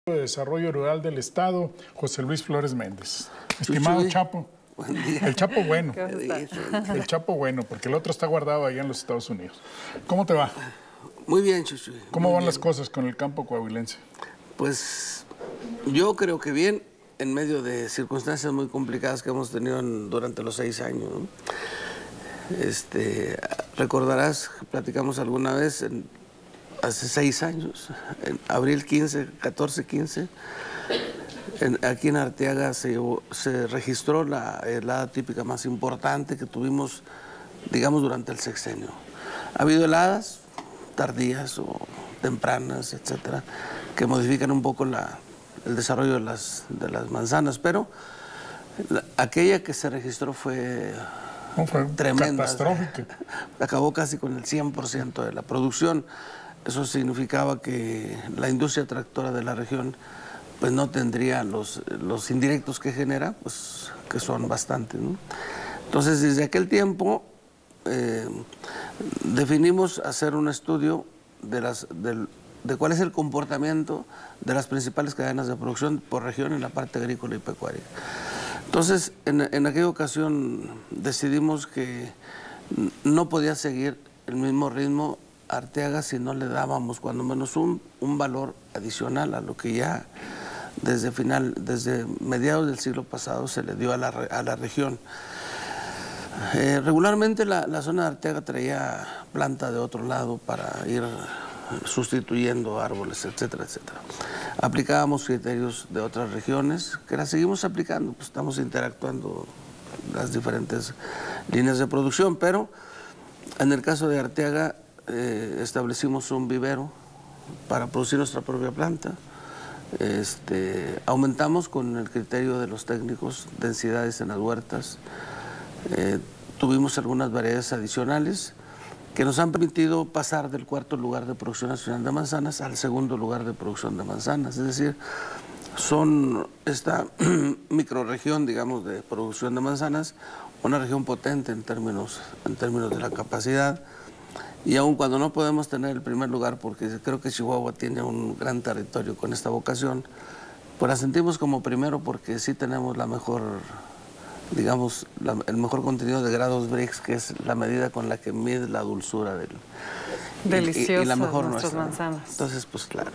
de Desarrollo Rural del Estado, José Luis Flores Méndez. Estimado Chuchuy. Chapo, Buen día. el Chapo bueno, El Chapo bueno, porque el otro está guardado allá en los Estados Unidos. ¿Cómo te va? Muy bien, Chuchuy. ¿Cómo Muy van bien. las cosas con el campo coahuilense? Pues yo creo que bien, en medio de circunstancias muy complicadas que hemos tenido durante los 6 años, ¿no? Recordarás, platicamos alguna vez, hace 6 años, en abril 15, 14-15, aquí en Arteaga se registró la helada típica más importante que tuvimos, digamos, durante el sexenio. Ha habido heladas tardías o tempranas, etcétera, que modifican un poco el desarrollo de las manzanas, pero aquella que se registró fue tremenda. Catastrófica. Acabó casi con el 100% de la producción. Eso significaba que la industria tractora de la región pues no tendría los indirectos que genera, pues que son bastantes, ¿no? Entonces, desde aquel tiempo definimos hacer un estudio de cuál es el comportamiento de las principales cadenas de producción por región en la parte agrícola y pecuaria. Entonces, en aquella ocasión decidimos que no podía seguir el mismo ritmo Arteaga si no le dábamos cuando menos un valor adicional a lo que ya desde mediados del siglo pasado se le dio a la región. Regularmente la zona de Arteaga traía planta de otro lado para ir sustituyendo árboles, etcétera, etcétera. Aplicábamos criterios de otras regiones que las seguimos aplicando, pues estamos interactuando las diferentes líneas de producción, pero en el caso de Arteaga establecimos un vivero para producir nuestra propia planta. Aumentamos con el criterio de los técnicos densidades en las huertas. Tuvimos algunas variedades adicionales que nos han permitido pasar del 4º lugar de producción nacional de manzanas al 2º lugar de producción de manzanas. Es decir, son esta microrregión, digamos, de producción de manzanas, una región potente en términos de la capacidad. Y aun cuando no podemos tener el primer lugar, porque creo que Chihuahua tiene un gran territorio con esta vocación, pues la sentimos como primero porque sí tenemos la mejor, digamos, el mejor contenido de grados Brix, que es la medida con la que mide la dulzura Deliciosas y la mejor nuestras nuestra. manzanas. Entonces, pues claro.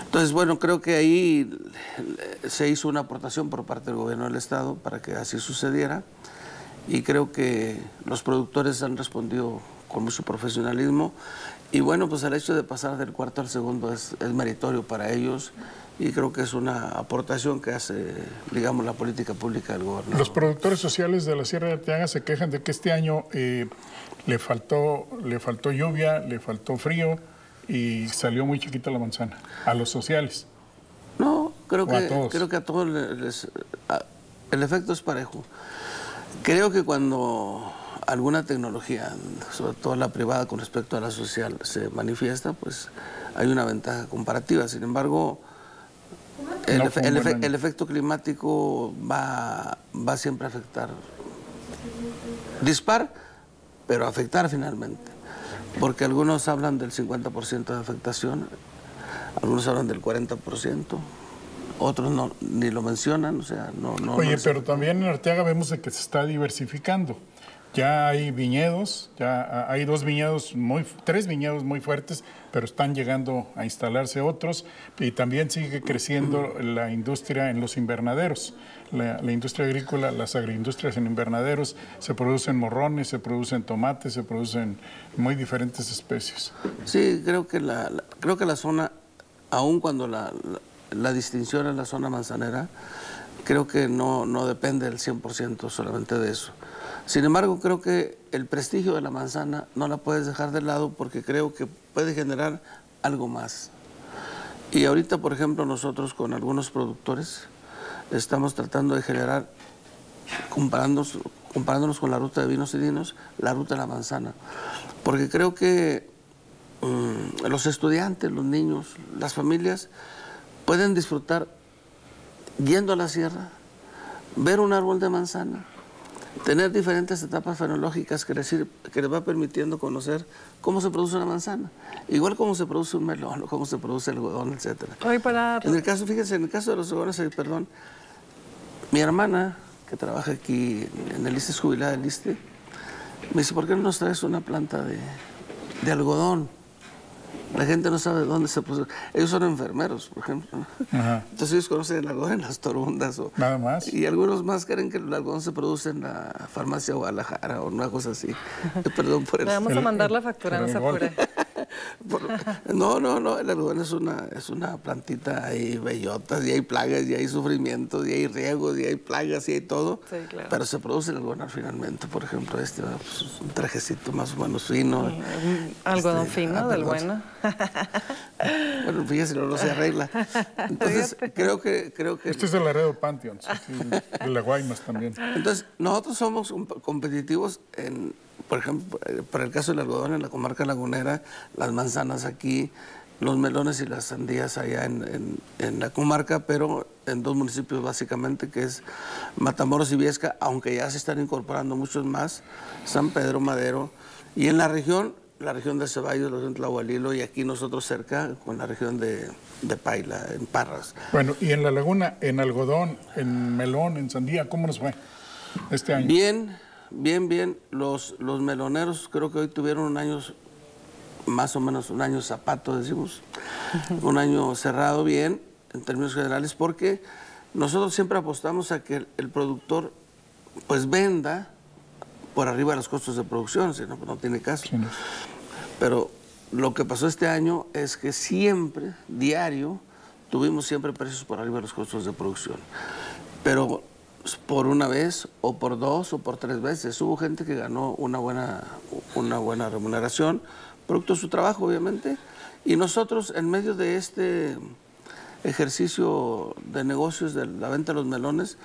Entonces, bueno, creo que ahí se hizo una aportación por parte del gobierno del Estado para que así sucediera, y creo que los productores han respondido con mucho profesionalismo, y bueno, pues el hecho de pasar del 4º al 2º es meritorio para ellos, y creo que es una aportación que hace, digamos, la política pública del gobierno. Los productores sociales de la Sierra de Arteaga se quejan de que este año le faltó lluvia, le faltó frío y salió muy chiquita la manzana. A los sociales. No, creo que a todos el efecto es parejo. Creo que cuando alguna tecnología, sobre todo la privada con respecto a la social, se manifiesta, pues hay una ventaja comparativa. Sin embargo, el efecto climático va siempre a afectar. Dispar, pero afectar finalmente. Porque algunos hablan del 50% de afectación, algunos hablan del 40%, otros no, ni lo mencionan, o sea, no. Oye, no pero también en Arteaga vemos de que se está diversificando. Ya hay viñedos, ya hay 3 viñedos muy fuertes, pero están llegando a instalarse otros, y también sigue creciendo la industria en los invernaderos. La industria agrícola, las agroindustrias en invernaderos, se producen morrones, se producen tomates, se producen muy diferentes especies. Sí, creo que la zona, aun cuando la distinción en la zona manzanera, creo que no depende del 100% solamente de eso. Sin embargo, creo que el prestigio de la manzana no la puedes dejar de lado, porque creo que puede generar algo más. Y ahorita, por ejemplo, nosotros con algunos productores estamos tratando de generar, comparándonos con la ruta de vinos y vinos, la ruta de la manzana. Porque creo que los estudiantes, los niños, las familias pueden disfrutar yendo a la sierra, ver un árbol de manzana tener diferentes etapas fenológicas, que les va permitiendo conocer cómo se produce una manzana, igual cómo se produce un melón, o cómo se produce el algodón, etc. En el caso, fíjense, en el caso de los algodones, perdón, mi hermana, que trabaja aquí en el ISSSTE, es jubilada del ISSSTE, me dice, ¿por qué no nos traes una planta de algodón? La gente no sabe dónde se produce. Ellos son enfermeros, por ejemplo, ¿no? Entonces ellos conocen el algodón en las Torundas. Nada más. Y algunos más creen que el algodón se produce en la farmacia Guadalajara o una cosa así. Perdón por eso. Le vamos a mandar la factura, no se apure. No, el algodón es una plantita, hay bellotas, y hay plagas, y hay sufrimientos, y hay riegos, y hay plagas, y hay todo. Sí, claro. Pero se produce el algodón finalmente. Por ejemplo, pues, un trajecito más o menos fino. Algodón fino, del bueno. Bueno, fíjese, no se arregla. Entonces, creo que... Este es de Laredo Pantheons, de la Guaymas también. Entonces, nosotros somos competitivos por ejemplo, para el caso del algodón en la comarca lagunera, las manzanas aquí, los melones y las sandías allá en la comarca, pero en 2 municipios básicamente, que es Matamoros y Viesca, aunque ya se están incorporando muchos más, San Pedro Madero, y en la región de Ceballos, la región de Tlahualilo, y aquí nosotros cerca con la región de Paila, en Parras. Bueno, y en la laguna, en algodón, en melón, en sandía, ¿cómo nos fue este año? Bien. Los meloneros creo que hoy tuvieron un año, más o menos un año zapato, decimos, un año cerrado bien, en términos generales, porque nosotros siempre apostamos a que el productor pues venda por arriba de los costos de producción, si no, pues no tiene caso. Sí, no. Pero lo que pasó este año es que siempre, diario, tuvimos siempre precios por arriba de los costos de producción. Pero por una vez, o por 2, o por 3 veces. Hubo gente que ganó una buena remuneración, producto de su trabajo, obviamente. Y nosotros, en medio de este ejercicio de negocios de la venta de los melones,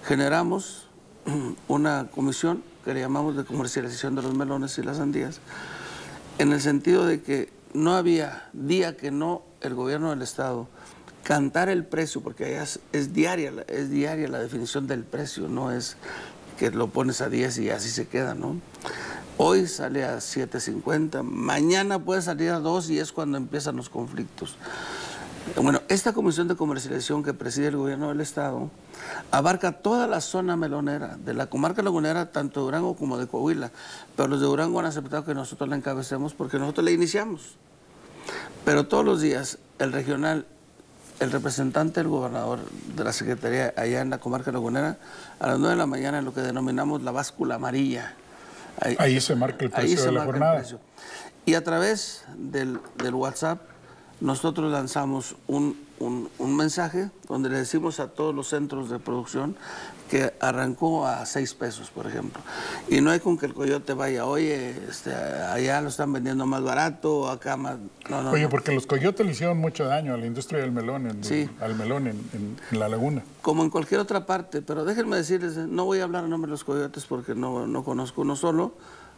generamos una comisión que le llamamos de comercialización de los melones y las sandías, en el sentido de que no había día que no el gobierno del Estado cantar el precio, porque allá es diaria la definición del precio, no es que lo pones a 10 y así se queda, ¿no? Hoy sale a 7.50, mañana puede salir a 2 y es cuando empiezan los conflictos. Bueno, esta comisión de comercialización que preside el gobierno del Estado abarca toda la zona melonera, de la comarca lagunera, tanto de Durango como de Coahuila, pero los de Durango han aceptado que nosotros la encabecemos porque nosotros la iniciamos. Pero todos los días el regional, el representante del gobernador de la Secretaría allá en la comarca lagunera, a las 9 de la mañana en lo que denominamos la báscula amarilla. Ahí se marca el precio de la jornada. Y a través del WhatsApp nosotros lanzamos un mensaje donde le decimos a todos los centros de producción que arrancó a 6 pesos, por ejemplo. Y no hay con que el coyote vaya, oye, allá lo están vendiendo más barato, acá más... No, oye, porque los coyotes le hicieron mucho daño a la industria del melón, sí, al melón en la laguna. Como en cualquier otra parte, pero déjenme decirles, no voy a hablar en nombre de los coyotes porque no conozco uno solo,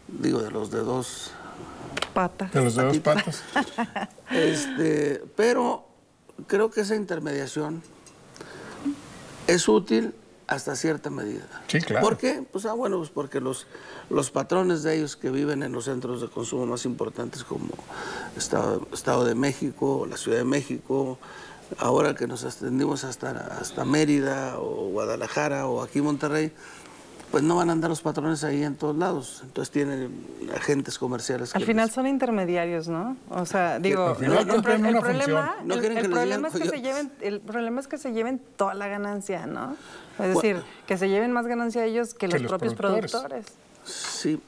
digo de los de 2 patas. De los de 2 patas. Pero creo que esa intermediación es útil hasta cierta medida. Sí, claro. ¿Por qué? Pues pues porque los patrones de ellos que viven en los centros de consumo más importantes como Estado de México, la Ciudad de México, ahora que nos extendimos hasta Mérida o Guadalajara o aquí Monterrey, pues no van a andar los patrones ahí en todos lados. Entonces tienen agentes comerciales. Al final son intermediarios, ¿no? O sea, digo, el problema es que se lleven toda la ganancia, ¿no? Es decir, que se lleven más ganancia ellos que los propios productores. Sí,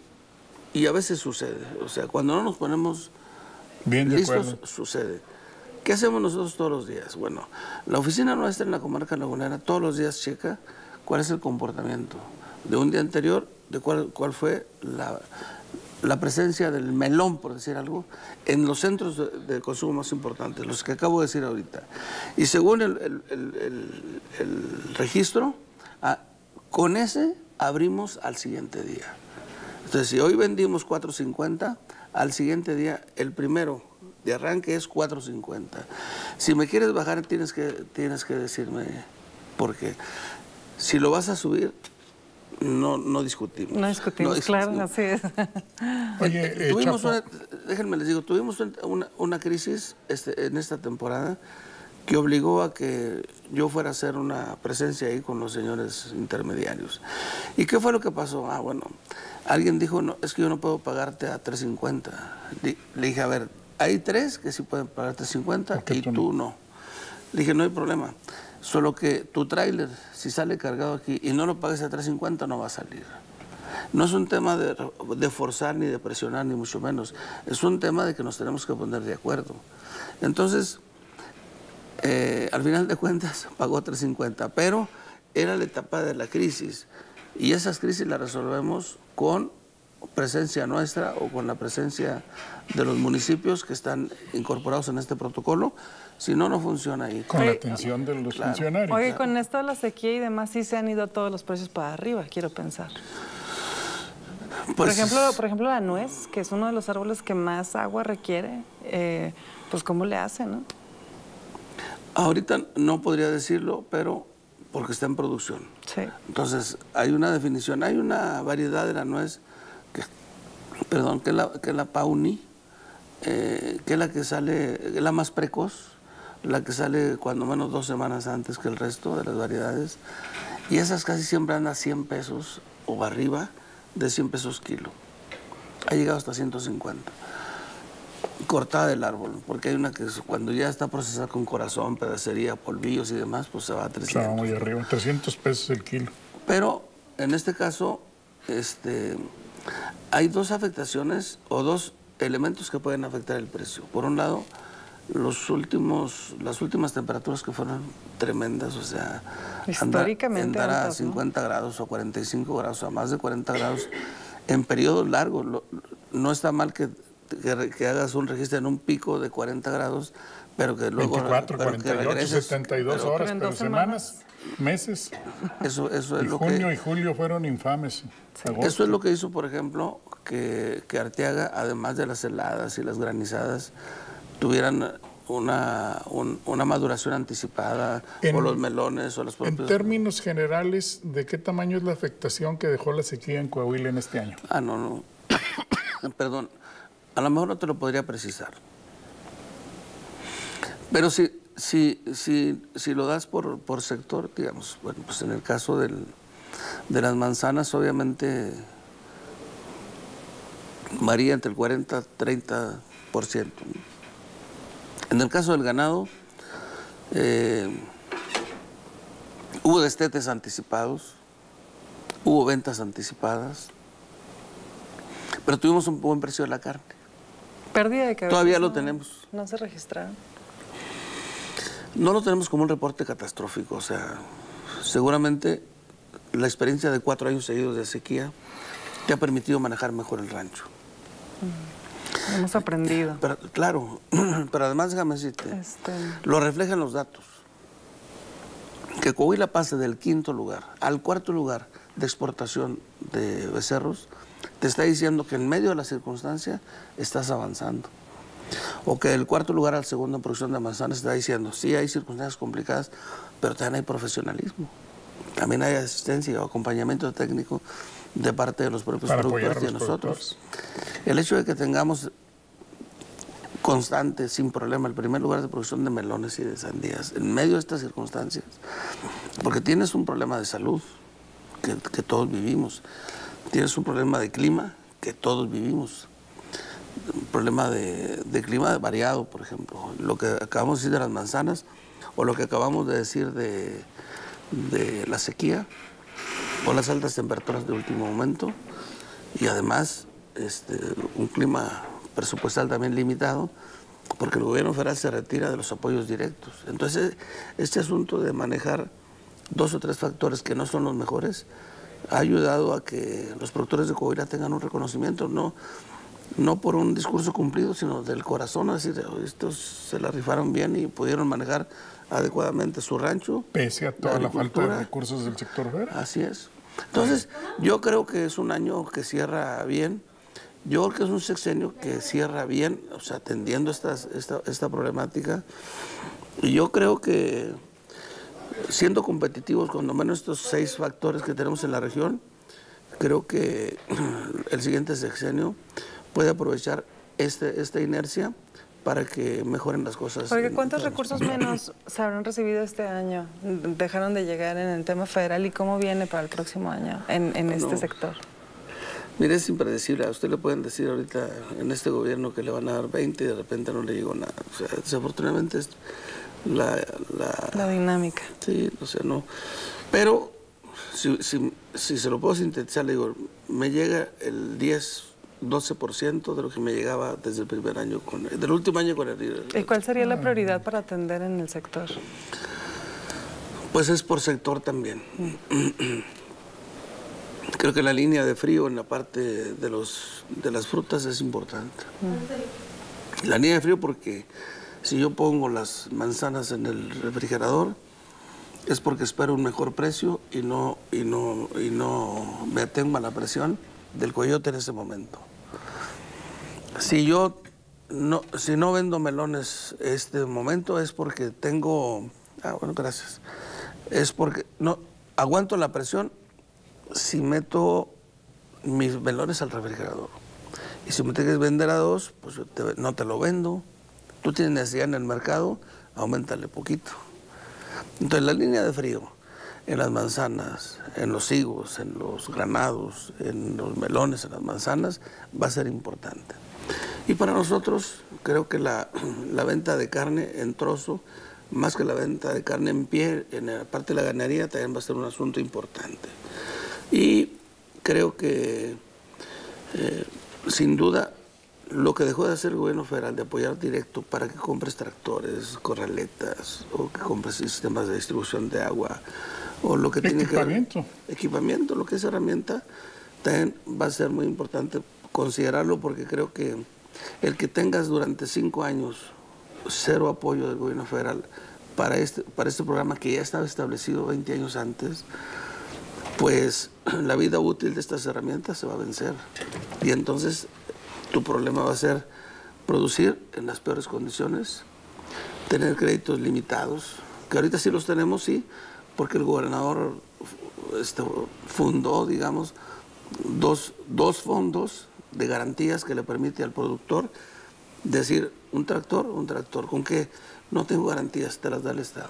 y a veces sucede. O sea, cuando no nos ponemos bien listos, sucede. ¿Qué hacemos nosotros todos los días? Bueno, la oficina nuestra en la comarca lagunera todos los días checa cuál es el comportamiento de un día anterior, de cuál fue la presencia del melón, por decir algo, en los centros de consumo más importantes, los que acabo de decir ahorita. Y según el registro, con ese abrimos al siguiente día. Entonces, si hoy vendimos 4.50, al siguiente día, el primero de arranque es 4.50. Si me quieres bajar, tienes que decirme por qué. Si lo vas a subir, no discutimos. No discutimos, claro, así es. Oye, tuvimos Chapo, déjenme les digo, tuvimos una crisis en esta temporada que obligó a que yo fuera a hacer una presencia ahí con los señores intermediarios. ¿Y qué fue lo que pasó? Ah, bueno, alguien dijo, no, es que yo no puedo pagarte a 3.50. Le dije, a ver, hay 3 que sí pueden pagar 3.50 y tú no. Le dije, no hay problema, solo que tu tráiler, si sale cargado aquí y no lo pagues a 3.50, no va a salir. No es un tema de forzar ni de presionar, ni mucho menos. Es un tema de que nos tenemos que poner de acuerdo. Entonces, al final de cuentas, pagó 3.50, pero era la etapa de la crisis. Y esas crisis las resolvemos con presencia nuestra o con la presencia de los municipios que están incorporados en este protocolo. Si no, no funciona ahí. con la atención de los funcionarios. Oye, con esto de la sequía y demás, sí se han ido todos los precios para arriba, quiero pensar. Pues, Por ejemplo, la nuez, que es uno de los árboles que más agua requiere, pues ¿cómo le hace, no? ahorita no podría decirlo, pero porque está en producción. Sí. Entonces, hay una definición, hay una variedad de la nuez, que es la Pauni, que es la que sale, es la más precoz, la que sale cuando menos 2 semanas antes que el resto de las variedades. Y esas casi siempre andan a 100 pesos o arriba de 100 pesos kilo. Ha llegado hasta 150. Cortada del árbol, porque hay una que cuando ya está procesada con corazón, pedacería, polvillos y demás, pues se va a 300. Estaba muy arriba, 300 pesos el kilo. Pero en este caso, hay 2 afectaciones o 2 elementos que pueden afectar el precio. Por un lado, las últimas temperaturas que fueron tremendas, o sea, históricamente andar a altas, 50 grados o 45 grados, a más de 40 grados en periodos largos. No está mal que hagas un registro en un pico de 40 grados, pero que luego 24, 48, 72 horas, pero semanas, meses. Eso es y lo junio que, y julio fueron infames. Eso es lo que hizo, por ejemplo, que Arteaga, además de las heladas y las granizadas, tuvieran una maduración anticipada, o los melones, o los propios... En términos generales, ¿de qué tamaño es la afectación que dejó la sequía en Coahuila en este año? Ah, no. Perdón, a lo mejor no te lo podría precisar. Pero si lo das por sector, digamos, bueno, pues en el caso de las manzanas, obviamente varía entre el 40 y 30%. En el caso del ganado, hubo destetes anticipados, hubo ventas anticipadas, pero tuvimos un buen precio de la carne. Pérdida de cabeza. Todavía lo tenemos. ¿No se registraron? No lo tenemos como un reporte catastrófico, o sea, seguramente la experiencia de 4 años seguidos de sequía te ha permitido manejar mejor el rancho. Hemos aprendido. Pero, claro, pero además déjame decirte, lo reflejan los datos. Que Coahuila pase del 5º lugar al 4º lugar de exportación de becerros, te está diciendo que en medio de la circunstancia estás avanzando. O que del 4º lugar al 2º en producción de manzanas está diciendo, sí hay circunstancias complicadas, pero también hay profesionalismo. También hay asistencia y acompañamiento técnico de parte de los propios productores y de nosotros. El hecho de que tengamos constante, sin problema, el primer lugar de producción de melones y de sandías, en medio de estas circunstancias, porque tienes un problema de salud que todos vivimos, tienes un problema de clima que todos vivimos, un problema de clima variado, por ejemplo, lo que acabamos de decir de las manzanas o lo que acabamos de decir de la sequía o las altas temperaturas de último momento y además un clima presupuestal también limitado porque el gobierno federal se retira de los apoyos directos. Entonces, este asunto de manejar 2 o 3 factores que no son los mejores ha ayudado a que los productores de Coahuila tengan un reconocimiento, no por un discurso cumplido, sino del corazón, es decir, estos se la rifaron bien y pudieron manejar adecuadamente su rancho. Pese a toda la falta de recursos del sector federal. Así es. Entonces, yo creo que es un año que cierra bien. Yo creo que es un sexenio que cierra bien, o sea, atendiendo esta problemática. Y yo creo que siendo competitivos, cuando menos estos 6 factores que tenemos en la región, creo que el siguiente sexenio puede aprovechar esta inercia para que mejoren las cosas. Porque ¿cuántos recursos menos se habrán recibido este año? ¿Dejaron de llegar en el tema federal y cómo viene para el próximo año en este sector? Mire, es impredecible. A usted le pueden decir ahorita en este gobierno que le van a dar 20 y de repente no le llegó nada. O sea, desafortunadamente es la dinámica. Sí, o sea, no. Pero si se lo puedo sintetizar, le digo, me llega el 12% de lo que me llegaba desde el primer año, del último año con el... ¿Y cuál sería la prioridad para atender en el sector? Pues es por sector también. Creo que la línea de frío en la parte de las frutas es importante. La línea de frío porque si yo pongo las manzanas en el refrigerador es porque espero un mejor precio y no me atengo a la presión del coyote en ese momento. Si no vendo melones este momento es porque tengo... bueno, gracias. Es porque no aguanto la presión si meto mis melones al refrigerador. Y si me tienes que vender a 2, pues no te lo vendo. Tú tienes necesidad en el mercado, auméntale poquito. Entonces la línea de frío en las manzanas, en los higos, en los granados, en los melones, en las manzanas, va a ser importante. Y para nosotros creo que la venta de carne en trozo, más que la venta de carne en pie, en la parte de la ganadería también va a ser un asunto importante. Y creo que, sin duda, lo que dejó de hacer el gobierno federal de apoyar directo para que compres tractores, corraletas, o que compres sistemas de distribución de agua, o lo que tiene que ver... Equipamiento, lo que es herramienta, también va a ser muy importante considerarlo porque creo que el que tengas durante 5 años cero apoyo del gobierno federal para este programa que ya estaba establecido 20 años antes, pues la vida útil de estas herramientas se va a vencer. Y entonces tu problema va a ser producir en las peores condiciones, tener créditos limitados, que ahorita sí los tenemos, sí, porque el gobernador fundó, digamos, dos fondos de garantías que le permite al productor decir, un tractor, ¿con qué? No tengo garantías, te las da el Estado.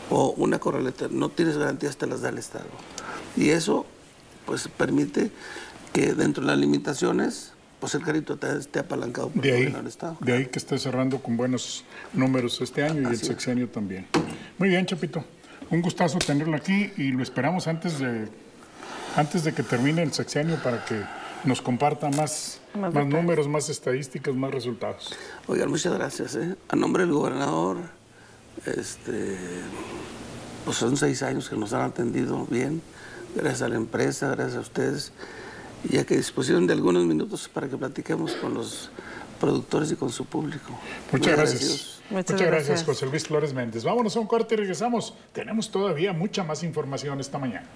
O una corraleta, no tienes garantías, te las da el Estado. Y eso, pues, permite que dentro de las limitaciones, pues el crédito esté apalancado por el gobierno del Estado. De ahí que esté cerrando con buenos números este año y el sexenio también. Muy bien, Chapito. Un gustazo tenerlo aquí y lo esperamos antes de que termine el sexenio para que nos comparta más números, más estadísticas, más resultados. Oigan, muchas gracias. A nombre del gobernador, pues son 6 años que nos han atendido bien, gracias a la empresa, gracias a ustedes, y a que dispusieron de algunos minutos para que platiquemos con los productores y con su público. Muchas gracias. Muchas gracias, José Luis Flores Méndez. Vámonos a un corte y regresamos. Tenemos todavía mucha más información esta mañana.